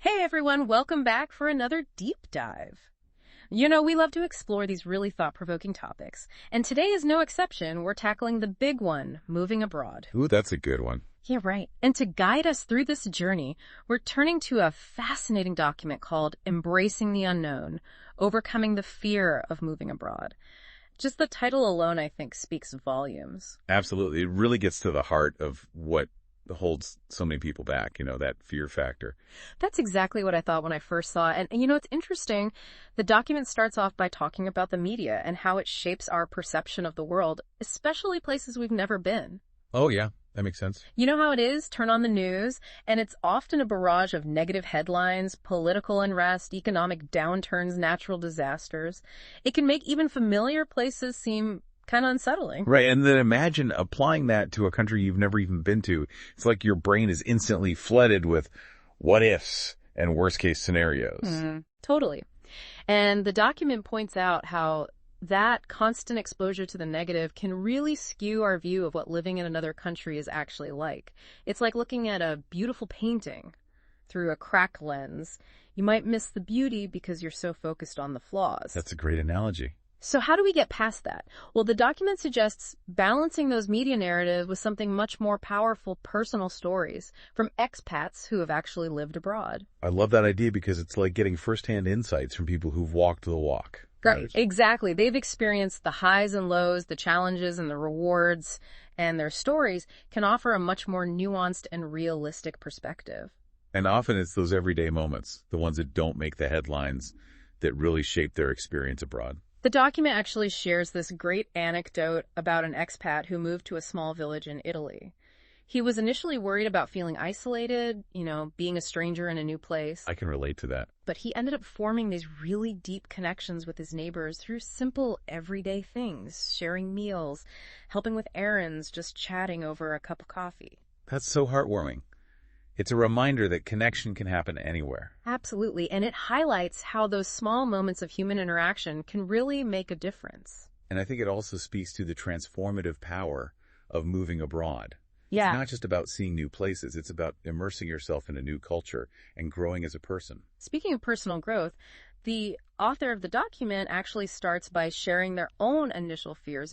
Hey everyone, welcome back for another deep dive. We love to explore these really thought-provoking topics, and today is no exception. We're tackling the big one, moving abroad. Ooh, that's a good one. Yeah, right. And to guide us through this journey, we're turning to a fascinating document called Embracing the Unknown, Overcoming the Fear of Moving Abroad. Just the title alone, I think, speaks volumes. Absolutely. It really gets to the heart of what holds so many people back, that fear factor. That's exactly what I thought when I first saw it. And it's interesting. The document starts off by talking about the media and how it shapes our perception of the world, especially places we've never been. Oh, yeah. That makes sense. You know how it is? Turn on the news, and it's often a barrage of negative headlines, political unrest, economic downturns, natural disasters. It can make even familiar places seem kind of unsettling. Right. And then imagine applying that to a country you've never even been to. It's like your brain is instantly flooded with what ifs and worst case scenarios. Totally. And the document points out how that constant exposure to the negative can really skew our view of what living in another country is actually like. It's like looking at a beautiful painting through a cracked lens. You might miss the beauty because you're so focused on the flaws. That's a great analogy. So how do we get past that? Well, the document suggests balancing those media narratives with something much more powerful, personal stories from expats who have actually lived abroad. I love that idea because it's like getting firsthand insights from people who've walked the walk. Right, exactly. They've experienced the highs and lows, the challenges and the rewards, and their stories can offer a much more nuanced and realistic perspective. And often it's those everyday moments, the ones that don't make the headlines, that really shape their experience abroad. The document actually shares this great anecdote about an expat who moved to a small village in Italy. He was initially worried about feeling isolated, being a stranger in a new place. I can relate to that. But he ended up forming these really deep connections with his neighbors through simple, everyday things, sharing meals, helping with errands, just chatting over a cup of coffee. That's so heartwarming. It's a reminder that connection can happen anywhere. Absolutely, and it highlights how those small moments of human interaction can really make a difference. And I think it also speaks to the transformative power of moving abroad. Yeah. It's not just about seeing new places. It's about immersing yourself in a new culture and growing as a person. Speaking of personal growth, the author of the document actually starts by sharing their own initial fears